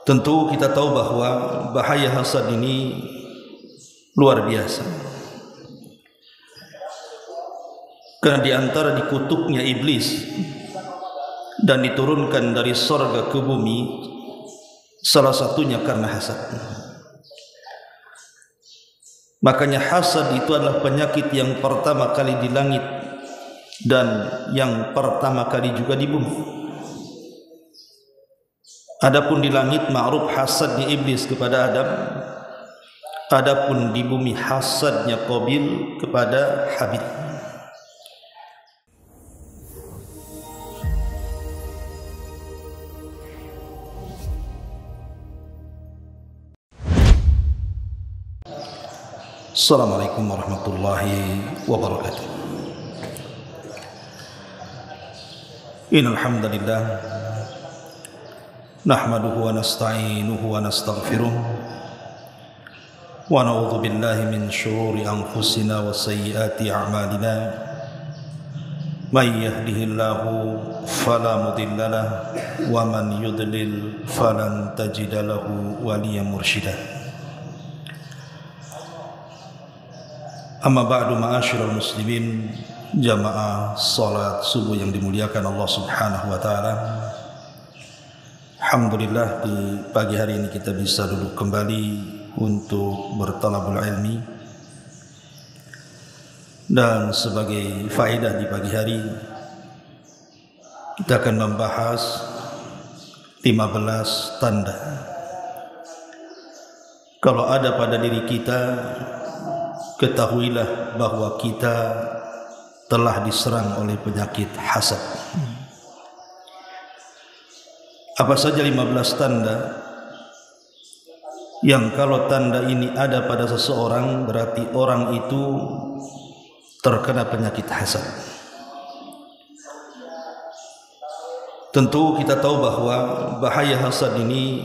Tentu kita tahu bahwa bahaya hasad ini luar biasa. Karena di antara dikutuknya iblis dan diturunkan dari surga ke bumi, salah satunya karena hasad. Makanya hasad itu adalah penyakit yang pertama kali di langit dan yang pertama kali juga di bumi. Adapun di langit ma'ruf hasadnya iblis kepada Adam, adapun di bumi hasadnya Qabil kepada Habil. Assalamualaikum warahmatullahi wabarakatuh. Innal hamdalillah nahmaduhu wa nasta'inuhu wa nastaghfiruh wa na'udzu billahi min shururi anfusina wa sayyiati a'malina may yahdihillahu fala mudilla lahu wa man yudlil falan tajida lahu waliyyan mursyida. Amma ba'du, ma'asyiral muslimin, jamaah salat subuh yang dimuliakan Allah Subhanahu wa taala. Alhamdulillah di pagi hari ini kita bisa duduk kembali untuk bertalabul ilmi. Dan sebagai faedah di pagi hari kita akan membahas 15 tanda kalau ada pada diri kita, ketahuilah bahwa kita telah diserang oleh penyakit hasad. Apa saja 15 tanda yang kalau tanda ini ada pada seseorang berarti orang itu terkena penyakit hasad. Tentu kita tahu bahwa bahaya hasad ini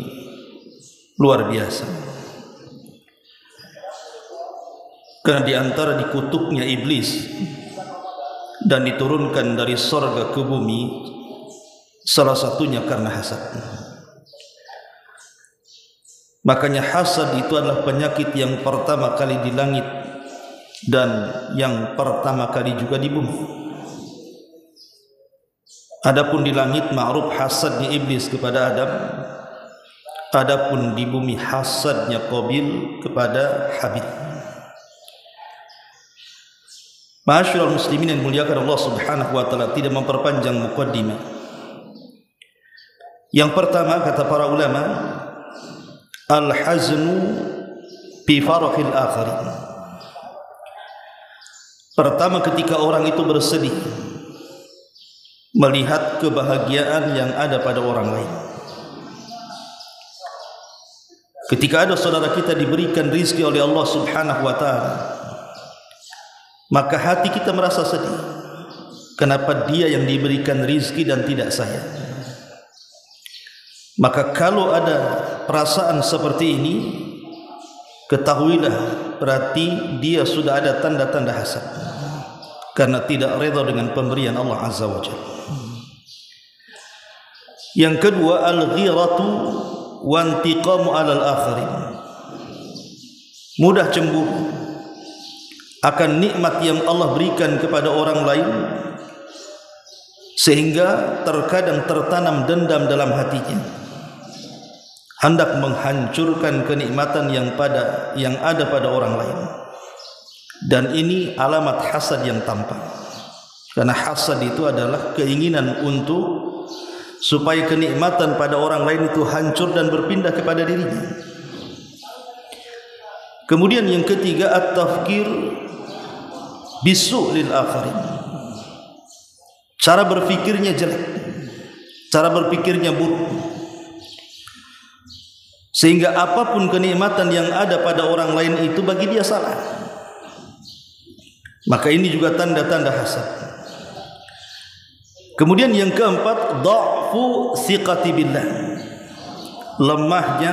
luar biasa. Karena di antara dikutuknya iblis dan diturunkan dari surga ke bumi, salah satunya karena hasad. Makanya hasad itu adalah penyakit yang pertama kali di langit dan yang pertama kali juga di bumi. Adapun di langit ma'ruf hasadnya iblis kepada Adam, adapun di bumi hasadnya Qabil kepada Habil. Ma'asyiral muslimin yang dimuliakan Allah Subhanahu wa taala, tidak memperpanjang muqaddimah. Yang pertama kata para ulama, al-haznu fi farahil akharin. Pertama ketika orang itu bersedih melihat kebahagiaan yang ada pada orang lain. Ketika ada saudara kita diberikan rizki oleh Allah Subhanahu wa taala, maka hati kita merasa sedih. Kenapa dia yang diberikan rizki dan tidak saya? Maka kalau ada perasaan seperti ini, ketahuilah berarti dia sudah ada tanda-tanda hasad, karena tidak redha dengan pemberian Allah Azza wa Jalla. Yang kedua, al-ghiratu wa intiqamu 'alal akharin. Mudah cemburu akan nikmat yang Allah berikan kepada orang lain, sehingga terkadang tertanam dendam dalam hatinya, hendak menghancurkan kenikmatan yang ada pada orang lain. Dan ini alamat hasad yang tampak. Karena hasad itu adalah keinginan untuk supaya kenikmatan pada orang lain itu hancur dan berpindah kepada dirinya. Kemudian yang ketiga, at-tafkir bisu' lil akharin. Cara berpikirnya jelek, cara berpikirnya buruk, sehingga apapun kenikmatan yang ada pada orang lain itu bagi dia salah. Maka ini juga tanda-tanda hasad. Kemudian yang keempat, dha'fu thiqati billah. Lemahnya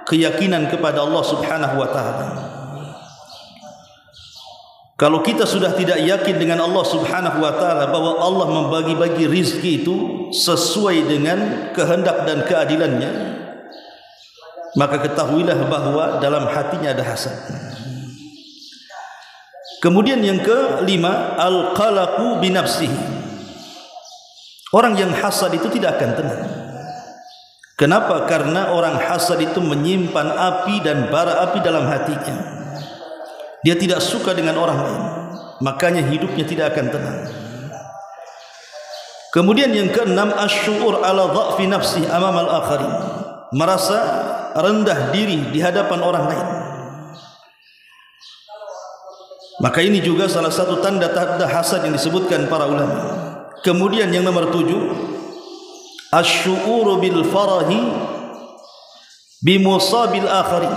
keyakinan kepada Allah Subhanahu wa taala. Kalau kita sudah tidak yakin dengan Allah Subhanahu wa taala bahwa Allah membagi-bagi rizki itu sesuai dengan kehendak dan keadilannya, maka ketahuilah bahwa dalam hatinya ada hasad. Kemudian yang kelima, al-qalaqu bi nafsihi. Orang yang hasad itu tidak akan tenang. Kenapa? Karena orang hasad itu menyimpan api dan bara api dalam hatinya. Dia tidak suka dengan orang lain, makanya hidupnya tidak akan tenang. Kemudian yang keenam, asy'ur ala dha'fi nafsi amam al-akharin. Merasa rendah diri di hadapan orang lain. Maka ini juga salah satu tanda-tanda hasad yang disebutkan para ulama. Kemudian yang nomor 7, asy'uru bil farahi bi musabil akharin.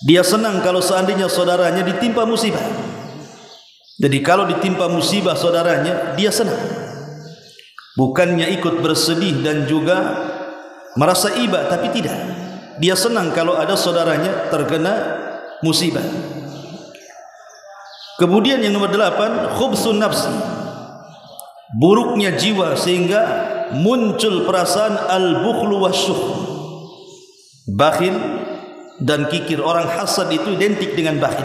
Dia senang kalau seandainya saudaranya ditimpa musibah. Jadi kalau ditimpa musibah saudaranya, dia senang. Bukannya ikut bersedih dan juga merasa iba, tapi tidak. Dia senang kalau ada saudaranya terkena musibah. Kemudian yang nomor 8, khubsun nafsi. Buruknya jiwa sehingga muncul perasaan al-bukhlu wasyuh. Bakhil dan kikir. Orang hasad itu identik dengan bakhil.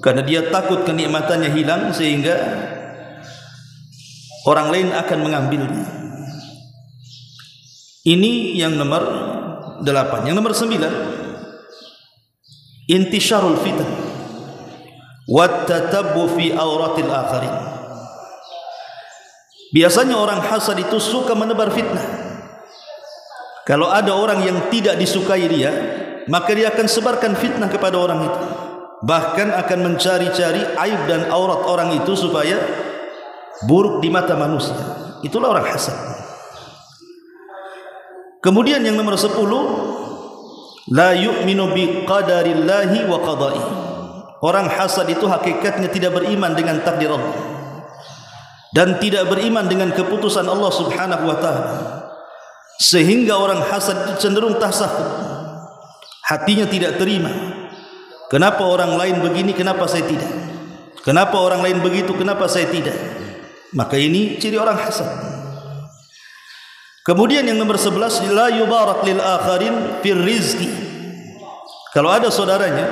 Karena dia takut kenikmatannya hilang sehingga orang lain akan mengambilnya. Ini yang nomor 8. Yang nomor 9, intisyarul fitan wa tatabbu fi auratil akharin. Biasanya orang hasad itu suka menebar fitnah. Kalau ada orang yang tidak disukai dia, maka dia akan sebarkan fitnah kepada orang itu. Bahkan akan mencari-cari aib dan aurat orang itu supaya buruk di mata manusia. Itulah orang hasad. Kemudian yang nomor 10, la yu'minu bi qadarillahi wa qada'ihi. Orang hasad itu hakikatnya tidak beriman dengan takdir Allah dan tidak beriman dengan keputusan Allah Subhanahu wa taala. Sehingga orang hasad itu cenderung tasakhut. Hatinya tidak terima. Kenapa orang lain begini, kenapa saya tidak? Kenapa orang lain begitu, kenapa saya tidak? Maka ini ciri orang hasad. Kemudian yang nomor 11, la yubarak lil akharin fir rizqi. Kalau ada saudaranya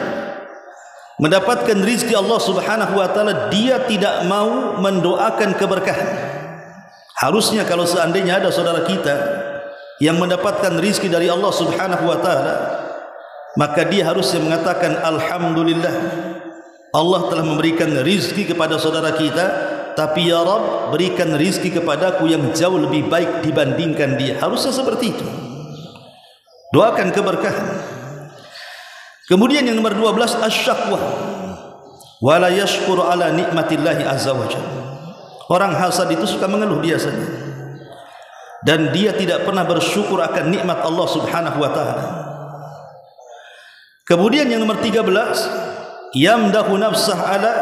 mendapatkan rizki Allah Subhanahu wa taala, dia tidak mau mendoakan keberkahan. Harusnya kalau seandainya ada saudara kita yang mendapatkan rizki dari Allah Subhanahu wa taala, maka dia harusnya mengatakan alhamdulillah, Allah telah memberikan rizki kepada saudara kita, tapi ya Rabb, berikan rizki kepadaku yang jauh lebih baik dibandingkan dia. Harusnya seperti itu. Doakan keberkahan. Kemudian yang nomor 12, asyakwa wa la yashkuru ala nikmatillahi azza wa jalla. Orang hasad itu suka mengeluh biasanya, dan dia tidak pernah bersyukur akan nikmat Allah Subhanahu wa taala. Kemudian yang nomor 13, yamdahu nafsah ala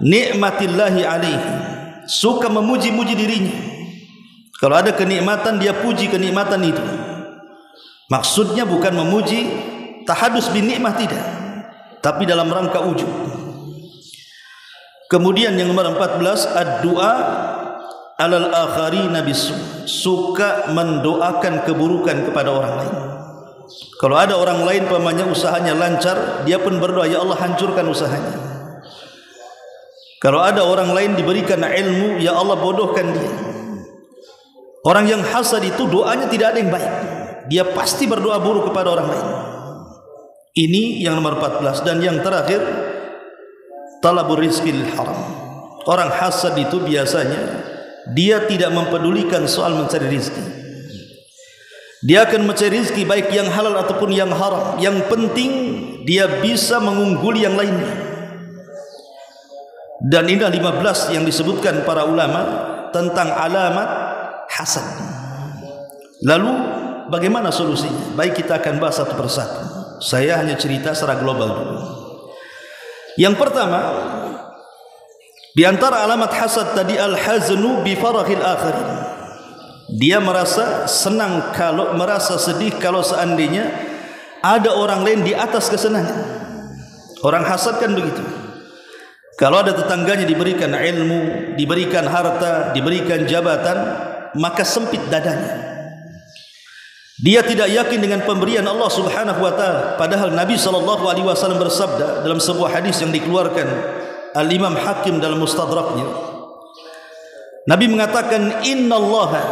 nikmatillahi alaihi. Suka memuji-muji dirinya. Kalau ada kenikmatan, dia puji kenikmatan itu. Maksudnya bukan memuji tahadus bin nikmah, tidak, tapi dalam rangka ujub. Kemudian yang nomor 14, ad-du'a alal akharina bisu. Suka mendoakan keburukan kepada orang lain. Kalau ada orang lain pamannya usahanya lancar, dia pun berdoa, ya Allah hancurkan usahanya. Kalau ada orang lain diberikan ilmu, ya Allah bodohkan dia. Orang yang hasad itu doanya tidak ada yang baik. Dia pasti berdoa buruk kepada orang lain. Ini yang nomor 14. Dan yang terakhir, talabur rizqil haram. Orang hasad itu biasanya dia tidak mempedulikan soal mencari rizki. Dia akan mencari rizki baik yang halal ataupun yang haram. Yang penting dia bisa mengungguli yang lainnya. Dan ini 15 yang disebutkan para ulama tentang alamat hasad. Lalu bagaimana solusinya? Baik, kita akan bahas satu persatu. Saya hanya cerita secara global dulu. Yang pertama, di antara alamat hasad tadi, al-haznu bi farahil akharin. Dia merasa senang kalau merasa sedih kalau seandainya ada orang lain di atas kesenangan. Orang hasad kan begitu. Kalau ada tetangganya diberikan ilmu, diberikan harta, diberikan jabatan, maka sempit dadanya. Dia tidak yakin dengan pemberian Allah Subhanahu wa taala, padahal Nabi sallallahu alaihi wasallam bersabda dalam sebuah hadis yang dikeluarkan Al-Imam Hakim dalam Mustadraknya. Nabi mengatakan, "Innallaha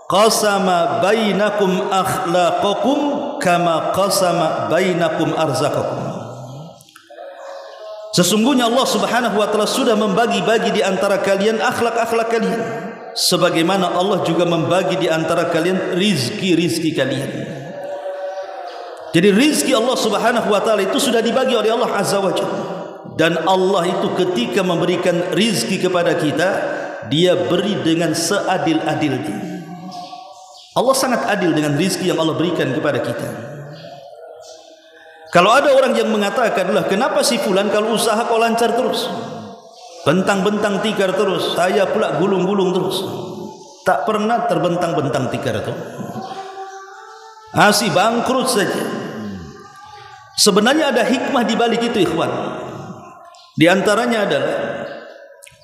qasama bainakum akhlaqakum kama qasama bainakum arzaqakum." Sesungguhnya Allah Subhanahu wa taala sudah membagi-bagi di antara kalian akhlak-akhlak kalian, sebagaimana Allah juga membagi di antara kalian rizki-rizki kalian. Jadi rizki Allah Subhanahu wa taala itu sudah dibagi oleh Allah Azza wa Jalla. Dan Allah itu ketika memberikan rizki kepada kita, Dia beri dengan seadil-adilnya. Allah sangat adil dengan rizki yang Allah berikan kepada kita. Kalau ada orang yang mengatakan, "Lah kenapa si fulan kalau usaha kok lancar terus? Bentang-bentang tikar terus, saya pula gulung-gulung terus. Tak pernah terbentang-bentang tikar itu. Masih bangkrut saja." Sebenarnya ada hikmah di balik itu, ikhwan. Di antaranya adalah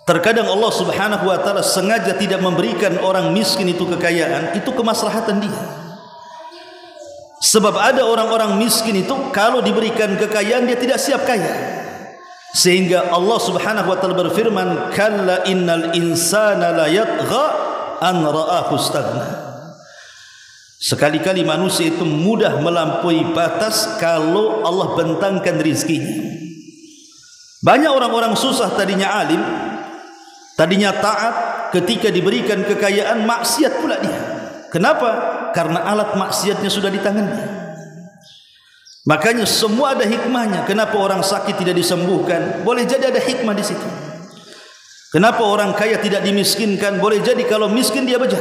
terkadang Allah Subhanahu wa taala sengaja tidak memberikan orang miskin itu kekayaan, itu kemaslahatan dia. Sebab ada orang-orang miskin itu kalau diberikan kekayaan dia tidak siap kaya. Sehingga Allah Subhanahu wa taala berfirman, "Kalla innal insana la yatgha an ra'ahu istaghna." Sekali-kali manusia itu mudah melampaui batas kalau Allah bentangkan rizkinya. Banyak orang-orang susah tadinya alim, tadinya taat, ketika diberikan kekayaan maksiat pula dia. Kenapa? Karena alat maksiatnya sudah di tangannya. Makanya semua ada hikmahnya. Kenapa orang sakit tidak disembuhkan? Boleh jadi ada hikmah di situ. Kenapa orang kaya tidak dimiskinkan? Boleh jadi kalau miskin dia bejat.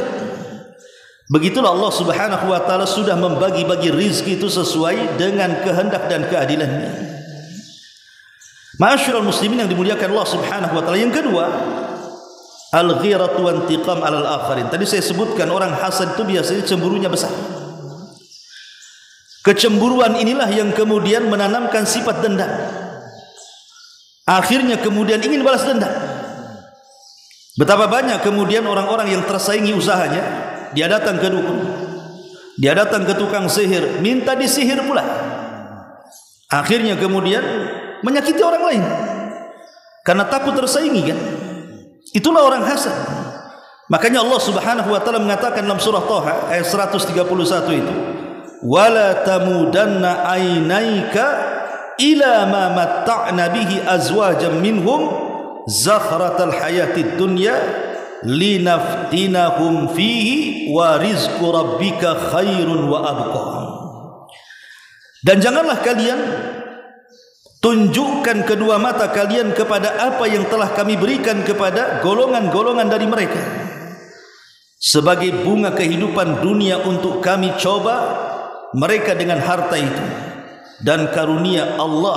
Begitulah Allah Subhanahu wa taala sudah membagi-bagi rizki itu sesuai dengan kehendak dan keadilannya. Ma'asyiral muslimin yang dimuliakan Allah Subhanahu wa taala. Yang kedua, al-ghiratu wa intiqam 'alal akharin. Tadi saya sebutkan orang hasad itu biasanya cemburunya besar. Kecemburuan inilah yang kemudian menanamkan sifat dendam. Akhirnya kemudian ingin balas dendam. Betapa banyak kemudian orang-orang yang tersaingi usahanya, dia datang ke dukun, dia datang ke tukang sihir, minta disihir pula. Akhirnya kemudian menyakiti orang lain karena takut tersaingi kan. Itulah orang hasad. Makanya Allah Subhanahu wa taala mengatakan dalam surah Thaha ayat 131 itu, "Wala tamudanna ainaika ila ma matta'na bihi azwajan minhum zakhratal hayatid dunya linaftinahum fihi wa rizqu rabbika khairun wa abqa." Dan janganlah kalian tunjukkan kedua mata kalian kepada apa yang telah kami berikan kepada golongan-golongan dari mereka sebagai bunga kehidupan dunia untuk kami coba mereka dengan harta itu, dan karunia Allah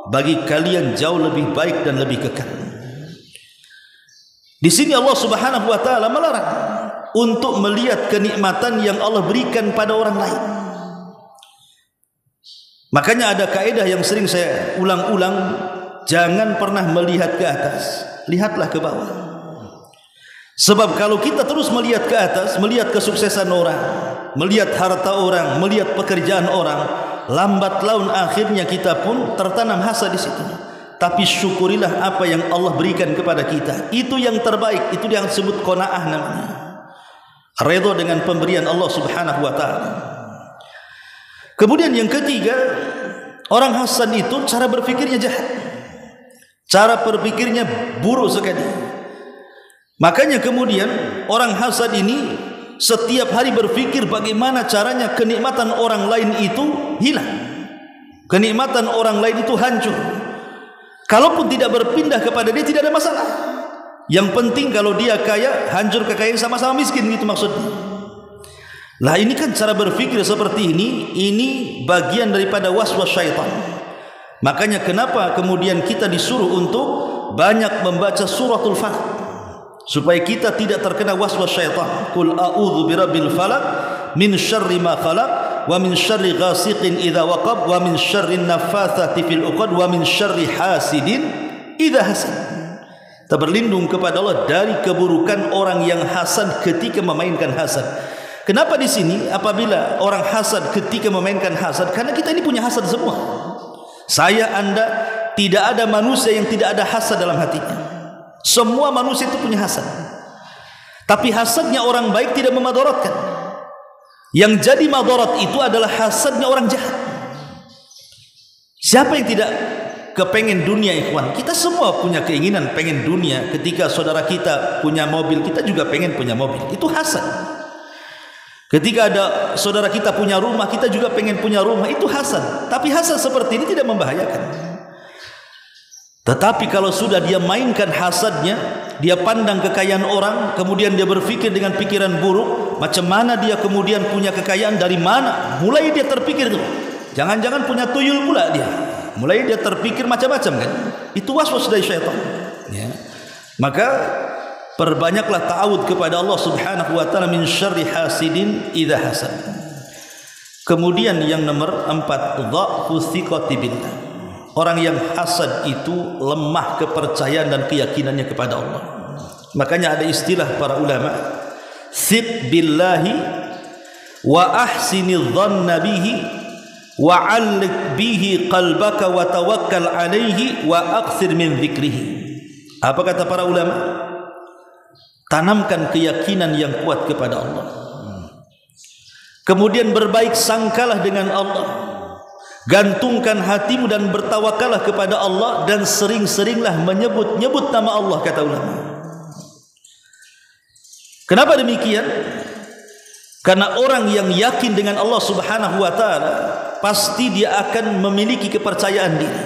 bagi kalian jauh lebih baik dan lebih kekal. Di sini Allah Subhanahu wa taala melarang untuk melihat kenikmatan yang Allah berikan pada orang lain. Makanya ada kaidah yang sering saya ulang-ulang, jangan pernah melihat ke atas, lihatlah ke bawah. Sebab kalau kita terus melihat ke atas, melihat kesuksesan orang, melihat harta orang, melihat pekerjaan orang, lambat laun akhirnya kita pun tertanam hasad di situ. Tapi syukurilah apa yang Allah berikan kepada kita. Itu yang terbaik, itu yang disebut qanaah namanya. Redha dengan pemberian Allah Subhanahu wa taala. Kemudian yang ketiga, orang hasad itu cara berpikirnya jahat. Cara berpikirnya buruk sekali. Makanya kemudian orang hasad ini setiap hari berpikir bagaimana caranya kenikmatan orang lain itu hilang. Kenikmatan orang lain itu hancur. Kalaupun tidak berpindah kepada dia tidak ada masalah. Yang penting kalau dia kaya, hancur kekayaan sama-sama miskin, gitu maksudnya. Lah ini kan cara berpikir seperti ini bagian daripada waswas syaitan. Makanya kenapa kemudian kita disuruh untuk banyak membaca suratul falaq supaya kita tidak terkena waswas syaitan. Qul a'udzu birabbil falaq min syarri ma khalaq wa min syarri ghasiqin idza waqab wa min syarri naffatsati fil 'uqad wa min syarri hasidin idza hasad. Kita berlindung kepada Allah dari keburukan orang yang hasad ketika memainkan hasad. Kenapa di sini apabila orang hasad ketika memainkan hasad? Karena kita ini punya hasad semua. Saya, Anda, tidak ada manusia yang tidak ada hasad dalam hatinya. Semua manusia itu punya hasad. Tapi hasadnya orang baik tidak memadaratkan. Yang jadi madarat itu adalah hasadnya orang jahat. Siapa yang tidak kepengen dunia, ikhwan? Kita semua punya keinginan pengen dunia. Ketika saudara kita punya mobil, kita juga pengen punya mobil. Itu hasad. Ketika ada saudara kita punya rumah, kita juga pengen punya rumah. Itu hasad. Tapi hasad seperti ini tidak membahayakan. Tetapi kalau sudah dia mainkan hasadnya, dia pandang kekayaan orang, kemudian dia berpikir dengan pikiran buruk, macam mana dia kemudian punya kekayaan, dari mana? Mulai dia terpikir tuh. Jangan-jangan punya tuyul pula dia. Mulai dia terpikir macam-macam kan. Itu waswas dari syaitan. Ya. Maka perbanyaklah ta'awud kepada Allah Subhanahu wa taala min syarri hasidin idza hasad. Kemudian yang nomor 4, dha'fu thiqati billah. Orang yang hasad itu lemah kepercayaan dan keyakinannya kepada Allah. Makanya ada istilah para ulama, thiq billahi wa ahsini dhanna bihi wa 'alliq bihi qalbaka wa tawakkal 'alaihi wa aqsir min dzikrihi. Apa kata para ulama? Tanamkan keyakinan yang kuat kepada Allah. Kemudian berbaik sangkalah dengan Allah. Gantungkan hatimu dan bertawakallah kepada Allah, dan sering-seringlah menyebut-nyebut nama Allah, kata ulama. Kenapa demikian? Karena orang yang yakin dengan Allah Subhanahu wa taala pasti dia akan memiliki kepercayaan diri.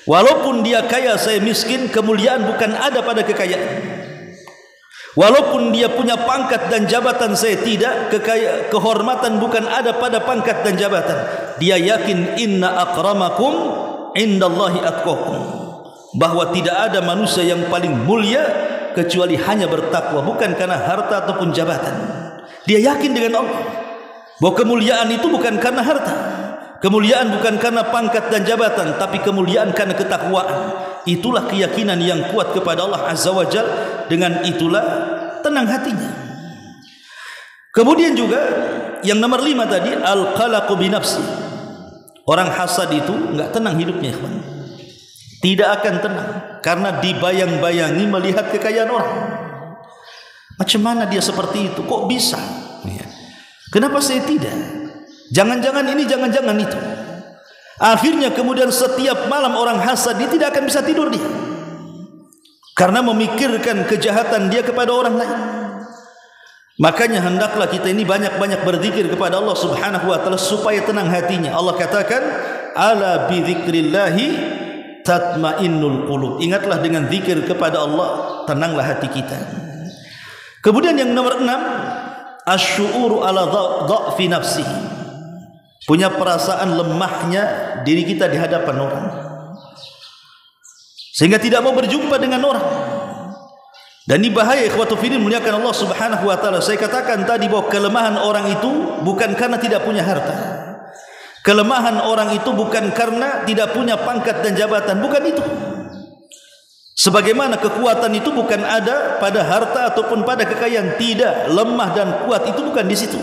Walaupun dia kaya, saya miskin, kemuliaan bukan ada pada kekayaan. Walaupun dia punya pangkat dan jabatan, saya tidak, kehormatan bukan ada pada pangkat dan jabatan. Dia yakin inna akramakum indallahi atqakum, bahwa tidak ada manusia yang paling mulia kecuali hanya bertakwa, bukan karena harta ataupun jabatan. Dia yakin dengan Allah bahwa kemuliaan itu bukan karena harta, kemuliaan bukan karena pangkat dan jabatan, tapi kemuliaan karena ketakwaan. Itulah keyakinan yang kuat kepada Allah Azza wa Jalla. Dengan itulah tenang hatinya. Kemudian juga yang nomor 5 tadi, al-qalaqu bi nafsi. Orang hasad itu enggak tenang hidupnya, ikhwan. Tidak akan tenang karena dibayang-bayangi melihat kekayaan orang. Macam mana dia seperti itu? Kok bisa? Kenapa saya tidak? Jangan-jangan ini, jangan-jangan itu. Akhirnya kemudian setiap malam orang hasad dia tidak akan bisa tidur dia, karena memikirkan kejahatan dia kepada orang lain. Makanya hendaklah kita ini banyak-banyak berzikir kepada Allah Subhanahu wa taala supaya tenang hatinya. Allah katakan, ala bi dzikrillahi tatmainnul qulub. Ingatlah dengan zikir kepada Allah, tenanglah hati kita. Kemudian yang nomor 6, asy'uru ala dha'fi nafsihi. Punya perasaan lemahnya diri kita di hadapan orang, sehingga tidak mau berjumpa dengan orang. Dan ini bahaya, ikhwatu fillah, muliakan Allah Subhanahu wa taala. Saya katakan tadi bahwa kelemahan orang itu bukan karena tidak punya harta. Kelemahan orang itu bukan karena tidak punya pangkat dan jabatan, bukan itu. Sebagaimana kekuatan itu bukan ada pada harta ataupun pada kekayaan, tidak. Lemah dan kuat itu bukan di situ.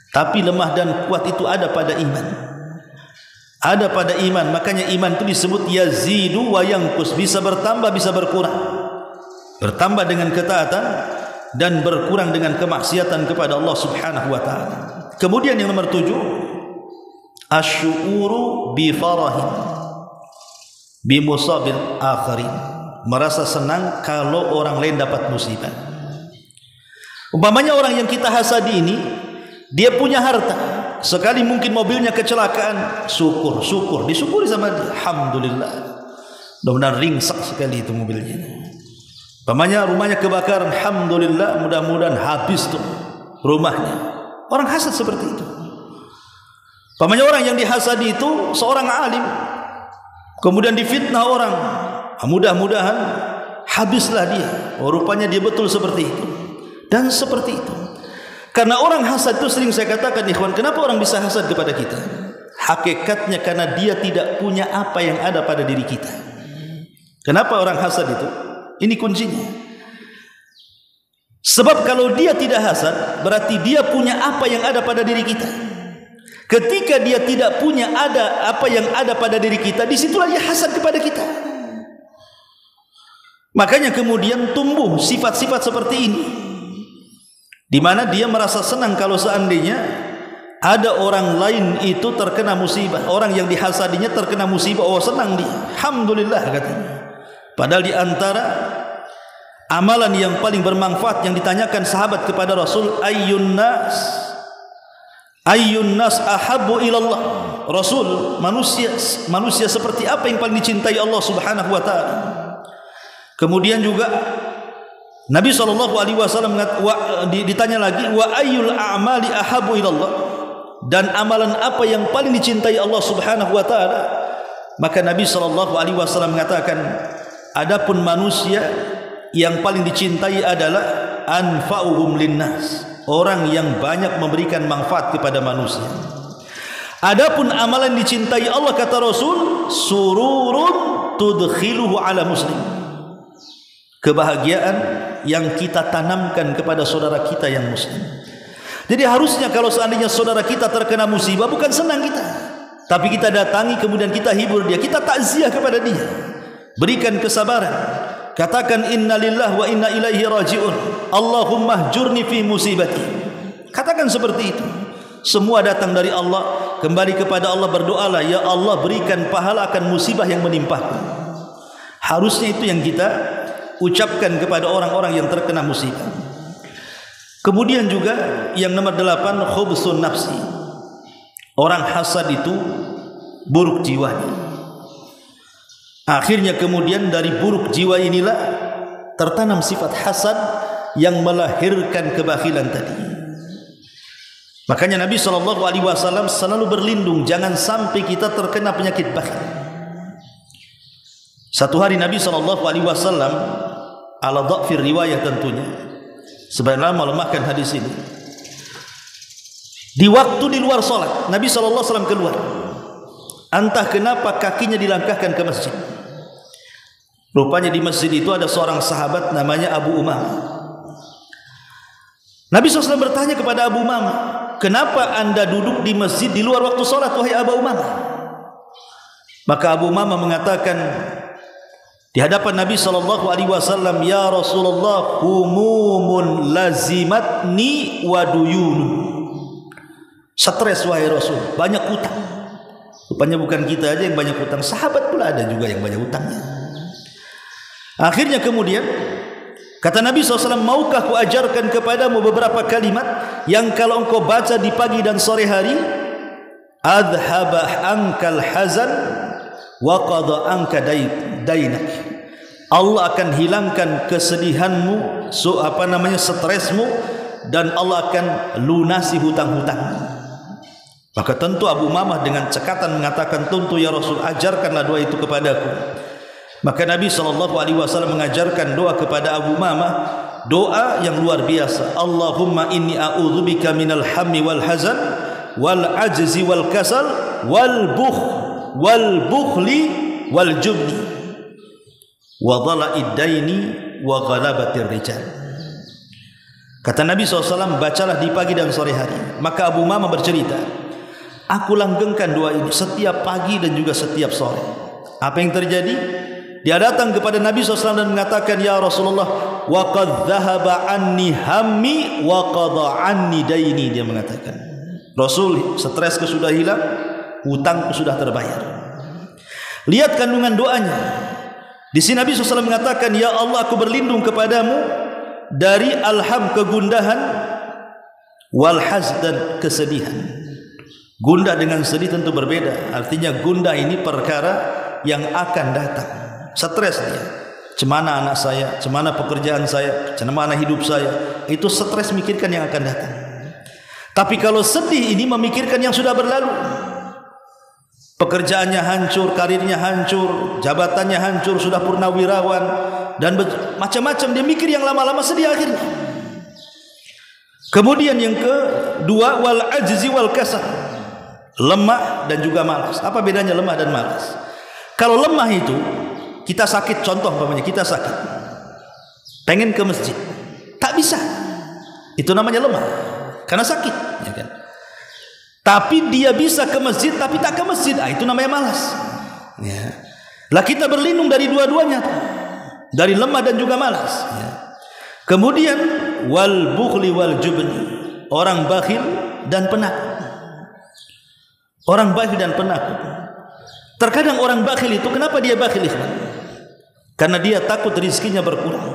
Tapi lemah dan kuat itu ada pada iman. Ada pada iman. Makanya iman itu disebut yazidu wa yanqus, bisa bertambah bisa berkurang. Bertambah dengan ketaatan dan berkurang dengan kemaksiatan kepada Allah Subhanahu wa taala. Kemudian yang nomor 7, asy'uru bi farahin bi musabil akharin. Merasa senang kalau orang lain dapat musibah. Umpamanya orang yang kita hasadi ini, dia punya harta, sekali mungkin mobilnya kecelakaan, syukur, disyukuri sama dia. Alhamdulillah, mudah-mudahan ringsek sekali itu mobilnya. Umpamanya rumahnya kebakaran, alhamdulillah, mudah-mudahan habis tuh rumahnya. Orang hasad seperti itu. Umpamanya orang yang dihasadi itu seorang alim, kemudian difitnah orang, mudah-mudahan habislah dia. Oh, rupanya dia betul seperti itu. Dan seperti itu. Karena orang hasad itu sering saya katakan, ikhwan, kenapa orang bisa hasad kepada kita? Hakikatnya karena dia tidak punya apa yang ada pada diri kita. Kenapa orang hasad itu? Ini kuncinya. Sebab kalau dia tidak hasad, berarti dia punya apa yang ada pada diri kita. Ketika dia tidak punya apa yang ada pada diri kita, disitulah dia hasad kepada kita. Makanya kemudian tumbuh sifat-sifat seperti ini, di mana dia merasa senang kalau seandainya ada orang lain itu terkena musibah, orang yang dihasadinya terkena musibah, oh senang dia, alhamdulillah katanya. Padahal di antara amalan yang paling bermanfaat yang ditanyakan sahabat kepada Rasul, ayyun nas ahabbu ilallah. Rasul, manusia seperti apa yang paling dicintai Allah Subhanahu wa taala? Kemudian juga Nabi SAW ditanya lagi, wa ayyul a'mali ahabbu ilallah, dan amalan apa yang paling dicintai Allah Subhanahu wa taala? Maka Nabi SAW mengatakan, adapun manusia yang paling dicintai adalah anfa'uhum linnas, orang yang banyak memberikan manfaat kepada manusia. Adapun amalan dicintai Allah, kata Rasul, sururun tudkhiluhu ala muslim, kebahagiaan yang kita tanamkan kepada saudara kita yang muslim. Jadi harusnya kalau seandainya saudara kita terkena musibah, bukan senang kita, tapi kita datangi, kemudian kita hibur dia, kita takziah kepada dia, berikan kesabaran, katakan innalillah wa inna ilaihi raji'un, Allahumma hjurni fi musibati. Katakan seperti itu. Semua datang dari Allah, kembali kepada Allah, berdoalah, ya Allah berikan pahala akan musibah yang menimpaku. Harusnya itu yang kita ucapkan kepada orang-orang yang terkena musibah. Kemudian juga yang nomor 8, khubsun nafsi. Orang hasad itu buruk jiwanya. Akhirnya kemudian dari buruk jiwa inilah tertanam sifat hasad yang melahirkan kebakhilan tadi. Makanya Nabi SAW selalu berlindung jangan sampai kita terkena penyakit bakhil. Satu hari Nabi SAW ala dha'fir riwayah tentunya, sebenarnya melemahkan hadis ini, di waktu di luar solat Nabi SAW keluar. Entah kenapa kakinya dilangkahkan ke masjid. Rupanya di masjid itu ada seorang sahabat namanya Abu Umamah. Nabi SAW bertanya kepada Abu Umamah, kenapa anda duduk di masjid di luar waktu solat, wahai Abu Umamah? Maka Abu Umamah mengatakan di hadapan Nabi SAW, ya Rasulullah, humumun lazimatni wa duyun. Stres wahai Rasul, banyak utang. Rupanya bukan kita aja yang banyak utang, sahabat pula ada juga yang banyak utangnya. Akhirnya kemudian kata Nabi SAW, maukah ku ajarkan kepadamu beberapa kalimat yang kalau engkau baca di pagi dan sore hari, adhaba ankal hazan wa qada anka dainak, Allah akan hilangkan kesedihanmu, stresmu, dan Allah akan lunasi hutang-hutang. Maka tentu Abu Umamah dengan cekatan mengatakan, tentu ya Rasul, ajarkanlah doa itu kepadaku. Maka Nabi SAW mengajarkan doa kepada Abu Umamah, doa yang luar biasa. Allahumma inni a'udzubika minal hammi wal hazan wal ajzi wal kasal wal bukhli wal jubni wa dhala'id daini wa ghalabatir rijal. Kata Nabi SAW, bacalah di pagi dan sore hari. Maka Abu Umamah bercerita, aku langgengkan doa ini setiap pagi dan juga setiap sore. Apa yang terjadi? Dia datang kepada Nabi SAW dan mengatakan, ya Rasulullah, wa qad dhahaba anni hammi wa qada anni daini. Dia mengatakan, Rasul, stresku sudah hilang, hutangku sudah terbayar. Lihat kandungan doanya. Di sini Nabi SAW mengatakan, ya Allah, aku berlindung kepadamu dari alham, kegundahan, wal hazan, kesedihan. Gundah dengan sedih tentu berbeda. Artinya gundah ini perkara yang akan datang. Stres dia, cemana anak saya, cemana pekerjaan saya, cemana hidup saya. Itu stres mikirkan yang akan datang. Tapi kalau sedih ini memikirkan yang sudah berlalu. Pekerjaannya hancur, karirnya hancur, jabatannya hancur, sudah purnawirawan, dan macam-macam. Dia mikir yang lama-lama, sedih akhirnya. Kemudian yang kedua, wal ajzi wal kasal, lemah dan juga malas. Apa bedanya lemah dan malas? Kalau lemah itu, kita sakit, contoh umpamanya kita sakit, pengen ke masjid, tak bisa. Itu namanya lemah karena sakit, ya kan? Tapi dia bisa ke masjid tapi tak ke masjid, itu namanya malas. Ya. Lah kita berlindung dari dua-duanya, dari lemah dan juga malas. Ya. Kemudian wal bukhli wal jubni, orang bakhil dan penakut. Orang bakhil dan penakut. Terkadang orang bakhil itu, kenapa dia bakhil? Karena dia takut rezekinya berkurang,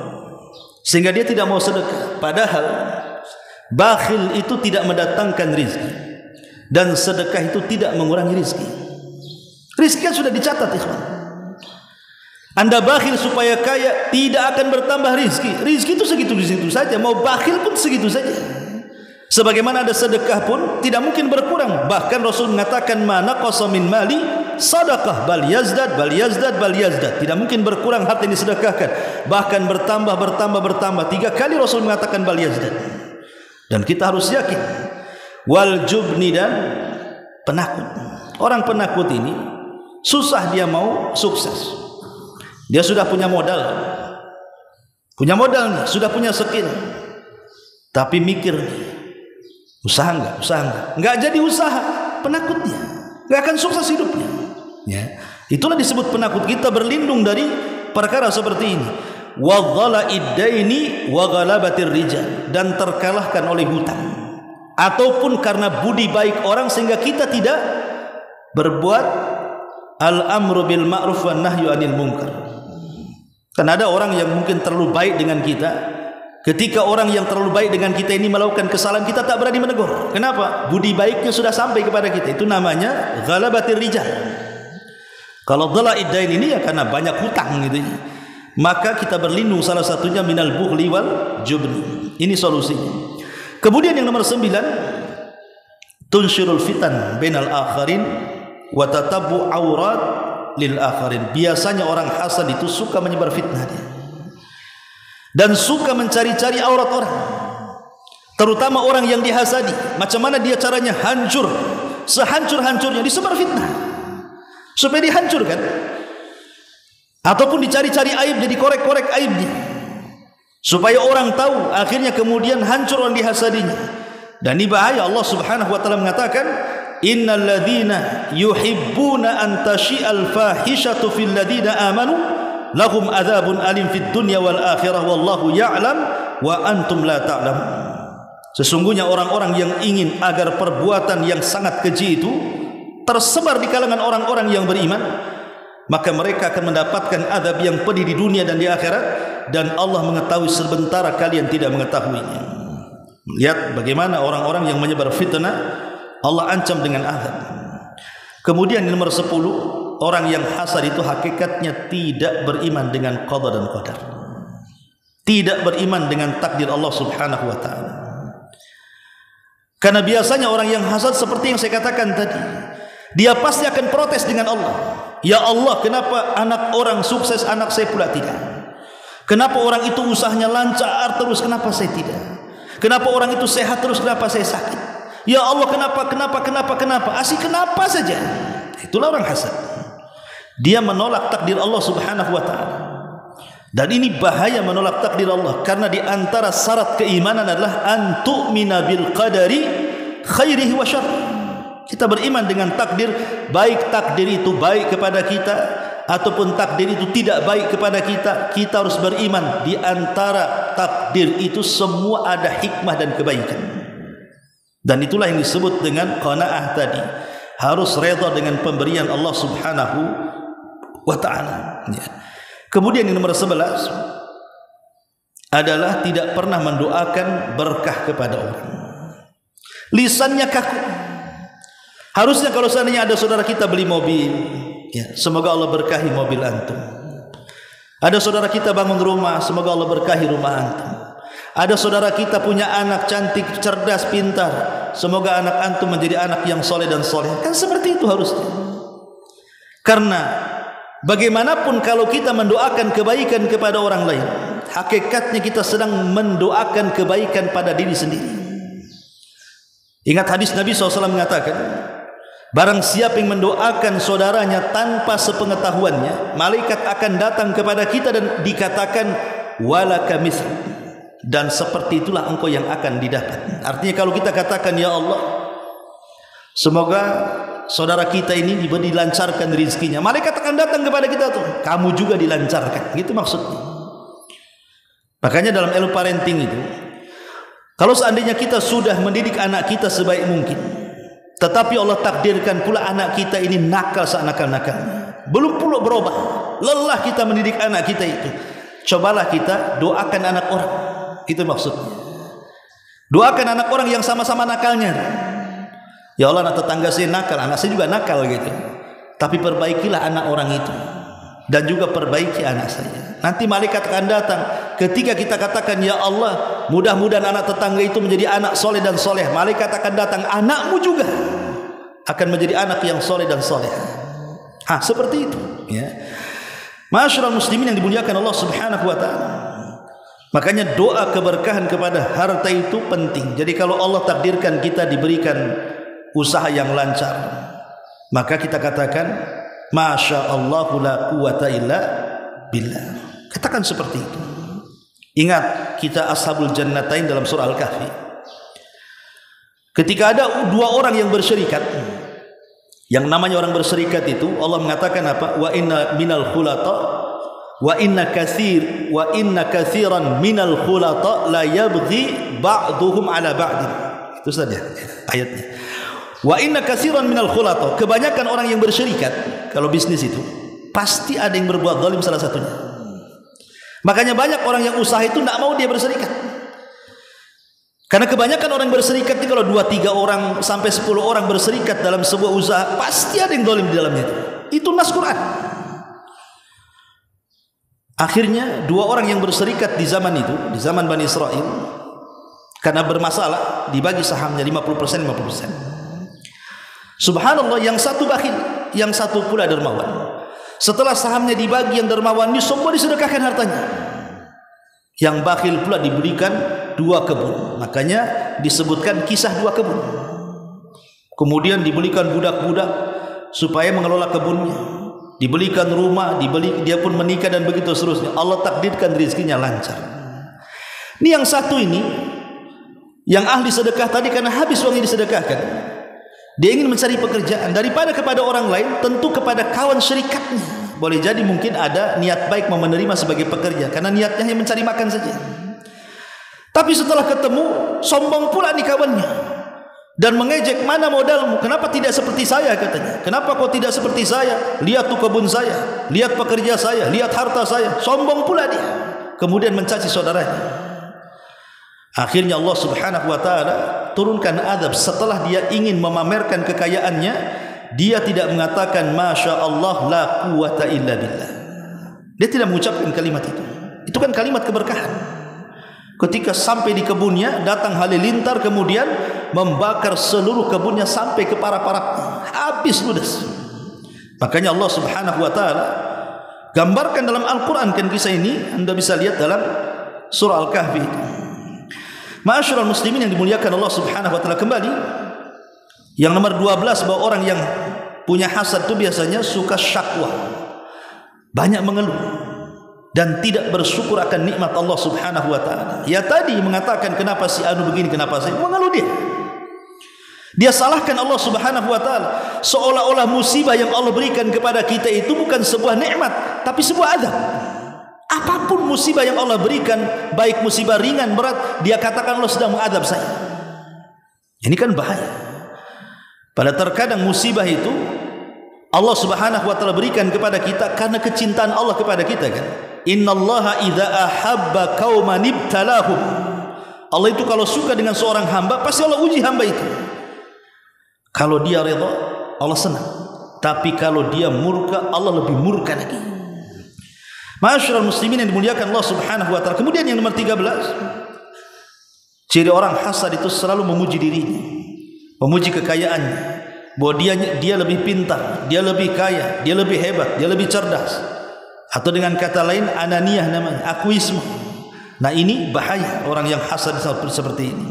sehingga dia tidak mau sedekah. Padahal bakhil itu tidak mendatangkan rezeki, dan sedekah itu tidak mengurangi rezeki. Rezeki kan sudah dicatat, ikhwan. Anda bakhil supaya kaya, tidak akan bertambah rezeki. Rezeki itu segitu-segitu saja. Mau bakhil pun segitu saja. Sebagaimana ada sedekah pun tidak mungkin berkurang. Bahkan Rasul mengatakan mana qasa min mali sadaqah bal yazdad bal yazdad bal yazdad. Tidak mungkin berkurang harta yang disedekahkan, bahkan bertambah. 3 kali Rasul mengatakan bal yazdad. Dan kita harus yakin wal jubni, dan penakut. Orang penakut ini susah dia mau sukses. Dia sudah punya modal nih, sudah punya skill, tapi mikir usaha enggak jadi usaha, penakutnya enggak akan sukses hidupnya. Ya, itulah disebut penakut. Kita berlindung dari perkara seperti ini. Wa dhala'id daini wa ghalabatir rijal, dan terkalahkan oleh hutang, ataupun karena budi baik orang sehingga kita tidak berbuat al-amru bil ma'ruf wan nahyu 'anil munkar. Karena ada orang yang mungkin terlalu baik dengan kita. Ketika orang yang terlalu baik dengan kita ini melakukan kesalahan, kita tak berani menegur. Kenapa? Budi baiknya sudah sampai kepada kita. Itu namanya ghalabatir rijal. Kalau dhala'id dain ini ya karena banyak hutang gitu. Maka kita berlindung salah satunya minal bukhli wal jubni. Ini solusinya. Kemudian yang nomor 9, tunsyirul fitan bainal akharin wa tatabbu aurat lil akharin. Biasanya orang hasad itu suka menyebar fitnah dia, dan suka mencari-cari aurat orang, terutama orang yang dihasadi. Macam mana dia caranya hancur, sehancur-hancurnya disebar fitnah supaya dihancurkan, ataupun dicari-cari aib, jadi korek-korek aibnya supaya orang tahu, akhirnya kemudian hancur orang dihasadinya. Dan ini bahaya. Allah Subhanahu wa taala mengatakan, innal ladzina yuhibbuna an tashi'al fahishatu fil ladzina amanu lahum adzabun alim fid dunya wal akhirah wallahu ya'lam wa antum la ta'lamun. Sesungguhnya orang-orang yang ingin agar perbuatan yang sangat keji itu tersebar di kalangan orang-orang yang beriman, maka mereka akan mendapatkan azab yang pedih di dunia dan di akhirat, dan Allah mengetahui sementara kalian tidak mengetahuinya. Lihat bagaimana orang-orang yang menyebar fitnah Allah ancam dengan azab. Kemudian nomor 10, orang yang hasad itu hakikatnya tidak beriman dengan qada dan qadar, tidak beriman dengan takdir Allah Subhanahu wa taala. Karena biasanya orang yang hasad seperti yang saya katakan tadi, dia pasti akan protes dengan Allah. Ya Allah, kenapa anak orang sukses, anak saya pula tidak? Kenapa orang itu usahanya lancar terus, kenapa saya tidak? Kenapa orang itu sehat terus, kenapa saya sakit? Ya Allah, kenapa? Asyik kenapa saja. Itulah orang hasad. Dia menolak takdir Allah Subhanahu wa taala. Dan ini bahaya menolak takdir Allah, karena di antara syarat keimanan adalah an tu'mina bil qadari khairihi wa syarrihi. Kita beriman dengan takdir, baik takdir itu baik kepada kita ataupun takdir itu tidak baik kepada kita. Kita harus beriman di antara takdir itu semua ada hikmah dan kebaikan. Dan itulah yang disebut dengan qanaah tadi. Harus redha dengan pemberian Allah Subhanahu wa taala. Ya. Kemudian yang nomor 11 adalah tidak pernah mendoakan berkah kepada orang. Lisannya kaku. Harusnya kalau seandainya ada saudara kita beli mobil, ya, semoga Allah berkahi mobil antum. Ada saudara kita bangun rumah, semoga Allah berkahi rumah antum. Ada saudara kita punya anak cantik, cerdas, pintar, semoga anak antum menjadi anak yang soleh dan soleh. Kan seperti itu harusnya. Karena bagaimanapun kalau kita mendoakan kebaikan kepada orang lain, hakikatnya kita sedang mendoakan kebaikan pada diri sendiri. Ingat hadis Nabi SAW mengatakan, barang siapa yang mendoakan saudaranya tanpa sepengetahuannya, malaikat akan datang kepada kita dan dikatakan walaka misl, dan seperti itulah engkau yang akan didapat. Artinya kalau kita katakan, ya Allah, semoga saudara kita ini dilancarkan rezekinya, malaikat akan datang kepada kita tuh, kamu juga dilancarkan, gitu maksudnya. Makanya dalam ilmu parenting itu, kalau seandainya kita sudah mendidik anak kita sebaik mungkin, tetapi Allah takdirkan pula anak kita ini nakal senakal-nakalnya, belum pula berubah, lelah kita mendidik anak kita itu, cobalah kita doakan anak orang, itu maksudnya. Doakan anak orang yang sama-sama nakalnya. Ya Allah, anak tetangga saya nakal, anak saya juga nakal gitu. Tapi perbaikilah anak orang itu, dan juga perbaiki anak saya. Nanti malaikat akan datang ketika kita katakan, ya Allah, mudah-mudahan anak tetangga itu menjadi anak soleh dan soleh. Malaikat akan datang, anakmu juga akan menjadi anak yang soleh dan soleh. Seperti itu, ya. Ma'asyiral muslimin yang dimuliakan Allah Subhanahu wa taala. Makanya doa keberkahan kepada harta itu penting. Jadi kalau Allah takdirkan kita diberikan usaha yang lancar, maka kita katakan, Masya Allah la quwata illa billah. Katakan seperti itu. Ingat kita ashabul jannatain dalam surah Al-Kahfi. Ketika ada dua orang yang bersyirikat, yang namanya orang bersyirikat itu, Allah mengatakan apa? Wa inna minal khulata wa inna kathiran minal khulata la yabghi ba'duhum ala ba'din. Itu saja ayatnya. Wa inna katsiran minal khulata, kebanyakan orang yang bersyirikat kalau bisnis itu pasti ada yang berbuat zalim salah satunya. Makanya banyak orang yang usaha itu tidak mau dia berserikat. Karena kebanyakan orang berserikat itu kalau 2-3 orang sampai 10 orang berserikat dalam sebuah usaha, pasti ada yang zalim di dalamnya itu. Itu nas Quran. Akhirnya 2 orang yang berserikat di zaman itu, di zaman Bani Israel, karena bermasalah dibagi sahamnya 50% 50%. Subhanallah, yang satu bakhil, yang satu pula dermawan. Setelah sahamnya dibagi, yang dermawan ini semua disedekahkan hartanya. Yang bakhil pula diberikan 2 kebun. Makanya disebutkan kisah 2 kebun. Kemudian dibelikan budak-budak supaya mengelola kebunnya. Dibelikan rumah, dia pun menikah dan begitu seterusnya. Allah takdirkan rezekinya lancar. Ini yang satu ini, yang ahli sedekah tadi, karena habis uangnya disedekahkan, dia ingin mencari pekerjaan, daripada kepada orang lain, tentu kepada kawan syirikatnya. Boleh jadi mungkin ada niat baik menerima sebagai pekerja, karena niatnya hanya mencari makan saja. Tapi setelah ketemu, sombong pula nih kawannya, dan mengejek, mana modalmu, kenapa tidak seperti saya, katanya. Kenapa kau tidak seperti saya? Lihat tuh kebun saya, lihat pekerja saya, lihat harta saya. Sombong pula dia, kemudian mencaci saudaranya. Akhirnya Allah Subhanahu wa taala turunkan azab. Setelah dia ingin memamerkan kekayaannya, dia tidak mengatakan Masya Allah la quwata illa billah. Dia tidak mengucapkan kalimat itu. Itu kan kalimat keberkahan. Ketika sampai di kebunnya, datang halilintar, kemudian membakar seluruh kebunnya sampai ke para-para, habis ludes. Makanya Allah Subhanahu wa taala gambarkan dalam Al-Quran kan kisah ini. Anda bisa lihat dalam surah Al-Kahfi. Ma'asyiral muslimin yang dimuliakan Allah Subhanahu wa taala, kembali yang nomor 12, bahwa orang yang punya hasad itu biasanya suka syakwa, banyak mengeluh dan tidak bersyukur akan nikmat Allah Subhanahu wa taala. Ya tadi mengatakan kenapa si anu begini, kenapa saya, mengeluh dia salahkan Allah Subhanahu wa taala, seolah-olah musibah yang Allah berikan kepada kita itu bukan sebuah nikmat tapi sebuah azab. Apapun musibah yang Allah berikan, baik musibah ringan, berat, dia katakan Allah sedang mengadab saya. Ini kan bahaya. Pada terkadang musibah itu Allah Subhanahu wa taala berikan kepada kita karena kecintaan Allah kepada kita kan. Innallaha idza ahabba qauman ibtalahum. Allah itu kalau suka dengan seorang hamba, pasti Allah uji hamba itu. Kalau dia redha, Allah senang. Tapi kalau dia murka, Allah lebih murka lagi. Ma'asyiral muslimin yang dimuliakan Allah Subhanahu wa taala. Kemudian yang nomor 13, ciri orang hasad itu selalu memuji dirinya, memuji kekayaannya, bahwa dia lebih pintar, dia lebih kaya, dia lebih hebat, dia lebih cerdas. Atau dengan kata lain ananiyah namanya, akuisme. Nah ini bahaya orang yang hasad seperti ini.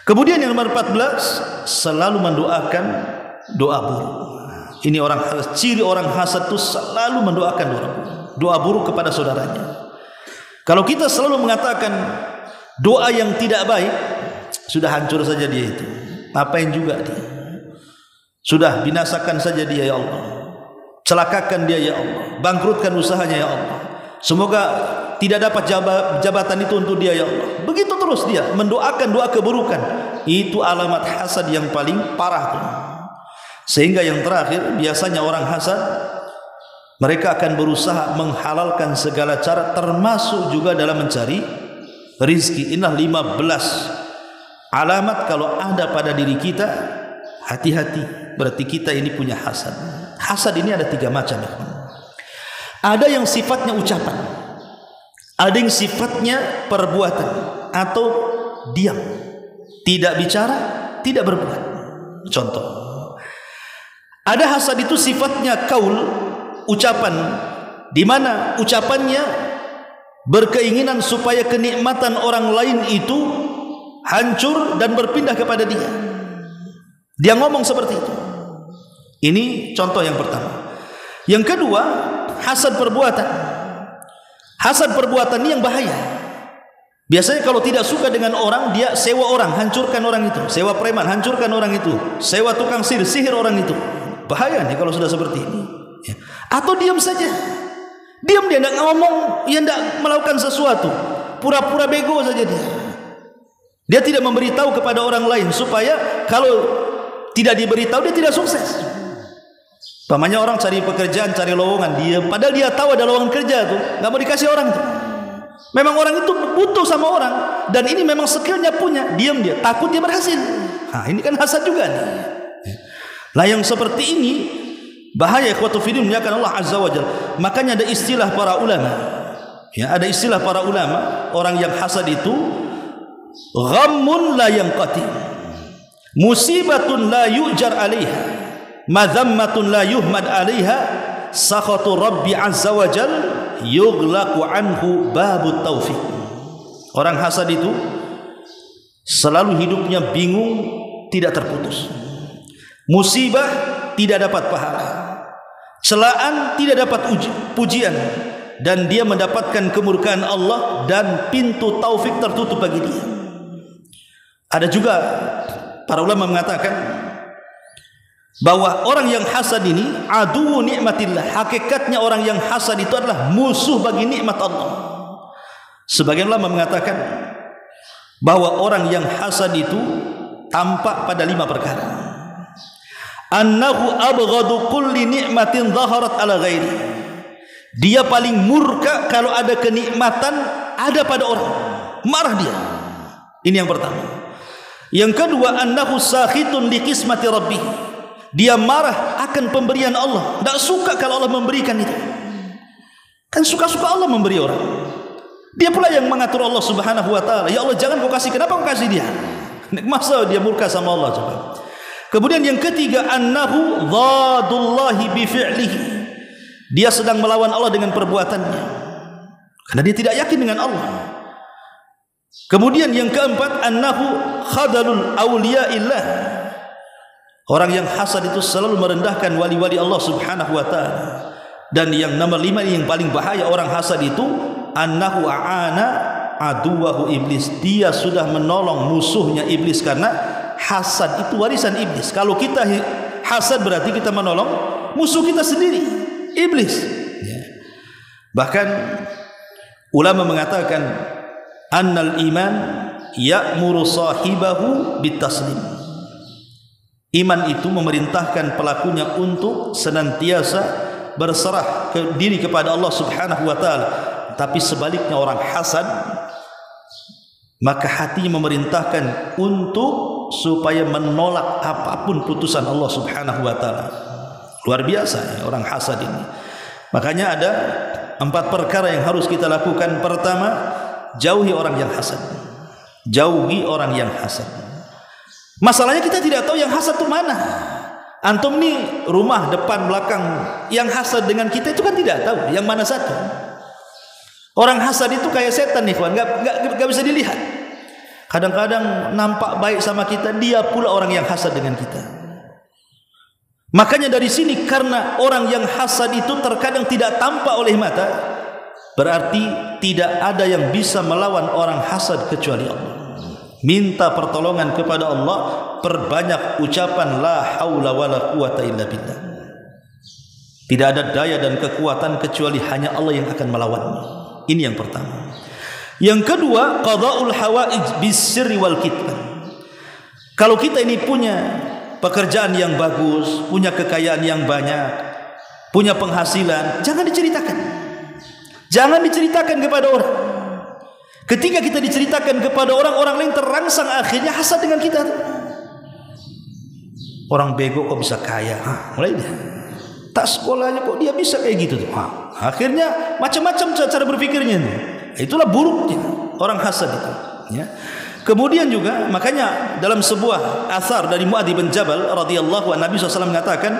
Kemudian yang nomor 14, selalu mendoakan doa buruk. Ini orang, ciri orang hasad itu selalu mendoakan doa buruk kepada saudaranya. Kalau kita selalu mengatakan doa yang tidak baik, sudah hancur saja dia itu. Ngapain juga dia? Sudah binasakan saja dia ya Allah. Celakakan dia ya Allah. Bangkrutkan usahanya ya Allah. Semoga tidak dapat jabatan itu untuk dia ya Allah. Begitu terus dia mendoakan doa keburukan. Itu alamat hasad yang paling parah tuh. Sehingga yang terakhir, biasanya orang hasad, mereka akan berusaha menghalalkan segala cara, termasuk juga dalam mencari rizki. Inilah 15 alamat kalau ada pada diri kita. Hati-hati, berarti kita ini punya hasad. Hasad ini ada 3 macam. Ada yang sifatnya ucapan, ada yang sifatnya perbuatan atau diam, tidak bicara, tidak berbuat. Contoh, ada hasad itu sifatnya kaul, ucapan, di mana ucapannya berkeinginan supaya kenikmatan orang lain itu hancur dan berpindah kepada dia. Dia ngomong seperti itu. Ini contoh yang pertama. Yang kedua, hasad perbuatan. Hasad perbuatan ini yang bahaya. Biasanya kalau tidak suka dengan orang, dia sewa orang, hancurkan orang itu. Sewa preman, hancurkan orang itu. Sewa tukang sihir orang itu. Bahaya nih kalau sudah seperti ini. Atau diam saja. Diam, dia tidak ngomong, dia tidak melakukan sesuatu. Pura-pura bego saja dia. Dia tidak memberitahu kepada orang lain supaya kalau tidak diberitahu dia tidak sukses. Pamannya orang cari pekerjaan, cari lowongan, dia padahal dia tahu ada lowongan kerja tuh, nggak mau dikasih orang tuh. Memang orang itu butuh sama orang, dan ini memang skillnya punya, diam dia, takut dia berhasil. Nah, ini kan hasad juga nih. Lah yang seperti ini bahaya, ikhwatu fillah muliakan Allah azza wajalla. Makanya ada istilah para ulama. Ya, ada istilah para ulama, orang yang hasad itu ghammun la yanqati. Musibatun la yujar alaiha, madhammatun la yuhmad alaiha, sakhatu rabbi azza wa jal yughlaqu anhu babut taufiq. Orang hasad itu selalu hidupnya bingung, tidak terputus. Musibah tidak dapat pahala, celaan tidak dapat pujian, dan dia mendapatkan kemurkaan Allah dan pintu taufik tertutup bagi dia. Ada juga para ulama mengatakan bahwa orang yang hasad ini adu nikmatillah. Hakikatnya orang yang hasad itu adalah musuh bagi nikmat Allah. Sebagian ulama mengatakan bahwa orang yang hasad itu tampak pada 5 perkara. Annahu abghadu kulli nikmatin zaharat ala ghairi. Dia paling murka kalau ada kenikmatan ada pada orang, marah dia. Ini yang pertama. Yang kedua, annahu sakhitun li qismati rabbih. Dia marah akan pemberian Allah, tidak suka kalau Allah memberikan itu. Kan suka-suka Allah memberi orang. Dia pula yang mengatur Allah subhanahu wa ta'ala. Ya Allah, jangan kau kasih, kenapa kau kasih dia? Masa dia murka sama Allah coba. Kemudian yang ketiga, annahu dhadullahi bi fi'lihi. Dia sedang melawan Allah dengan perbuatannya, karena dia tidak yakin dengan Allah. Kemudian yang keempat, annahu khadalul awliyaillah. Orang yang hasad itu selalu merendahkan wali-wali Allah subhanahu wa ta'ala. Dan yang nomor 5 ini yang paling bahaya orang hasad itu, annahu a'ana aduwahu iblis. Dia sudah menolong musuhnya iblis, karena hasad itu warisan iblis. Kalau kita hasad berarti kita menolong musuh kita sendiri, iblis. Bahkan ulama mengatakan annal iman ya'muru sahibahu bitaslim. Iman itu memerintahkan pelakunya untuk senantiasa berserah diri kepada Allah subhanahu wa ta'ala. Tapi sebaliknya orang hasad, maka hatinya memerintahkan untuk supaya menolak apapun putusan Allah subhanahu wa ta'ala. Luar biasa ya, orang hasad ini. Makanya ada 4 perkara yang harus kita lakukan. Pertama, jauhi orang yang hasad. Jauhi orang yang hasad. Masalahnya kita tidak tahu yang hasad itu mana. Antum nih rumah depan belakang, yang hasad dengan kita itu kan tidak tahu yang mana satu. Orang hasad itu kayak setan nih kawan, nggak bisa dilihat. Kadang-kadang nampak baik sama kita, dia pula orang yang hasad dengan kita. Makanya dari sini, karena orang yang hasad itu terkadang tidak tampak oleh mata, Berarti tidak ada yang bisa melawan orang hasad kecuali Allah. Minta pertolongan kepada Allah, perbanyak ucapan la haula wala quwata illa billah. Tidak ada daya dan kekuatan kecuali hanya Allah yang akan melawannya. Ini yang pertama. Yang kedua, qada'ul hawaij bis-sirri wal kitman. Kalau kita ini punya pekerjaan yang bagus, punya kekayaan yang banyak, punya penghasilan, jangan diceritakan. Jangan diceritakan kepada orang. Ketika kita diceritakan kepada orang, orang lain terangsang akhirnya hasad dengan kita. Orang bego kok bisa kaya? Mulai dia. Tak sekolahnya kok dia bisa kayak gitu. Akhirnya macam-macam cara berpikirnya. Itulah buruknya orang hasad itu. Ya. Kemudian juga makanya dalam sebuah athar dari Mu'adz bin Jabal radhiyallahu anhu, Nabi SAW mengatakan,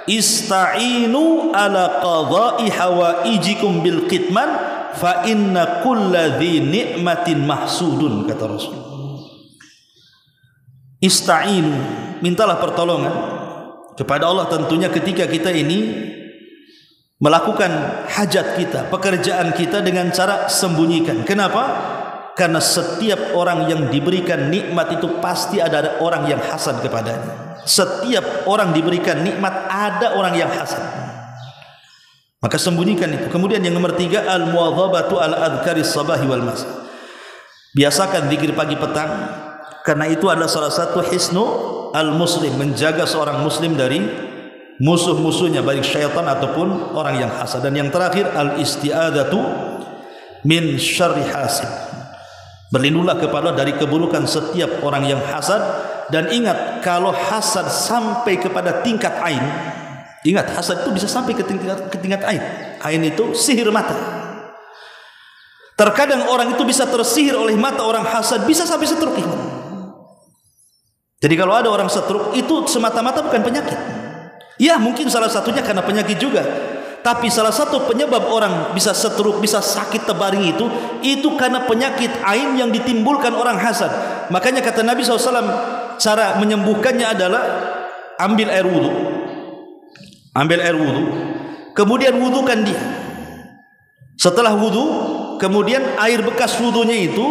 ista'inu ala qadha'i hawaijikum bil kitman fa inna kulladhi ni'matin mahsudun, kata Rasul. Ista'inu, mintalah pertolongan kepada Allah tentunya ketika kita ini melakukan hajat kita, pekerjaan kita dengan cara sembunyikan. Kenapa? Karena setiap orang yang diberikan nikmat itu pasti ada orang yang hasad kepadanya. Setiap orang diberikan nikmat ada orang yang hasad. Maka sembunyikan itu. Kemudian yang nomor 3, al-muwadhabatu al-adhkaris sabahi wal masa. Biasakan zikir pagi petang, karena itu adalah salah satu hisnu al-muslim, menjaga seorang muslim dari musuh-musuhnya, baik syaitan ataupun orang yang hasad. Dan yang terakhir, al-isti'adzatu min syarri hasid. Berlindunglah kepada dari keburukan setiap orang yang hasad. Dan ingat, kalau hasad sampai kepada tingkat ain, ingat, hasad itu bisa sampai ke tingkat ain. Ain itu sihir mata. Terkadang orang itu bisa tersihir oleh mata orang hasad, bisa sampai setruk. Jadi kalau ada orang setruk, itu semata-mata bukan penyakit. Ya, mungkin salah satunya karena penyakit juga. Tapi salah satu penyebab orang bisa setruk, bisa sakit tebaring itu karena penyakit ain yang ditimbulkan orang hasad. Makanya kata Nabi SAW, cara menyembuhkannya adalah ambil air wudu. Ambil air wudu, kemudian wudukan dia. Setelah wudu, kemudian air bekas wudunya itu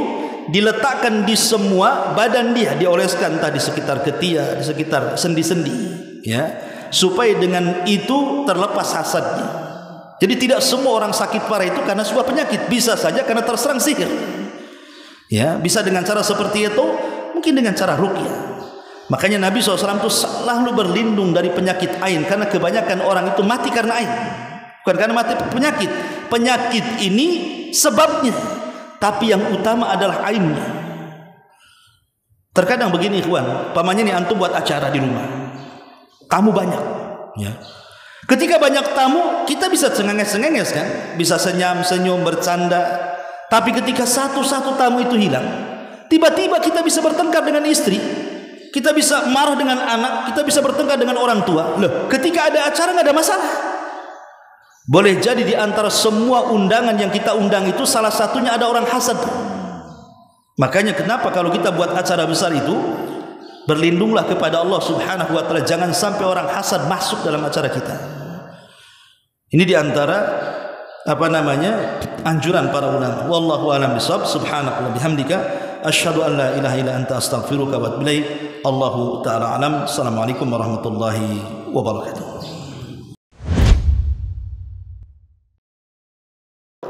diletakkan di semua badan dia, dioleskan entah di sekitar ketiak, di sekitar sendi-sendi, ya, supaya dengan itu terlepas hasadnya. Jadi tidak semua orang sakit parah itu karena sebuah penyakit, bisa saja karena terserang sihir. Ya, bisa dengan cara seperti itu, mungkin dengan cara ruqyah. Makanya Nabi SAW itu selalu berlindung dari penyakit ain, karena kebanyakan orang itu mati karena ain, bukan karena mati penyakit. Penyakit ini sebabnya, tapi yang utama adalah ainnya. Terkadang begini ikhwan, pamannya nih, antum buat acara di rumah, tamu banyak, ya. Ketika banyak tamu, kita bisa cengenges-cengenges kan, bisa senyum-senyum, bercanda. Tapi ketika satu-satu tamu itu hilang, tiba-tiba kita bisa bertengkar dengan istri, kita bisa marah dengan anak, kita bisa bertengkar dengan orang tua. Loh, ketika ada acara nggak ada masalah. Boleh jadi di antara semua undangan yang kita undang itu salah satunya ada orang hasad. Makanya kenapa kalau kita buat acara besar itu, berlindunglah kepada Allah Subhanahu wa taala, jangan sampai orang hasad masuk dalam acara kita. Ini di antara anjuran para ulama. Wallahu a'lam bishawab. Subhanakallah bihamdika asyhadu an la ilaha illa anta astaghfiruka wa atubu ilaik. Allahu taala alam. Assalamualaikum warahmatullahi wabarakatuh.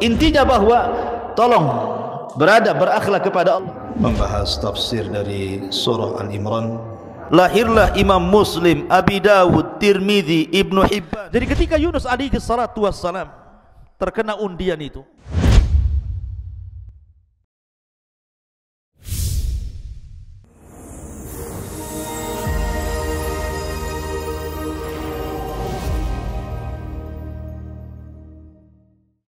Intinya bahwa tolong berakhlak kepada Allah. Membahas tafsir dari surah Al-Imran. Lahirlah Imam Muslim, Abi Dawud, Tirmidzi, Ibnu Hibban. Jadi ketika Yunus alaihi salatu wassalam terkena undian itu,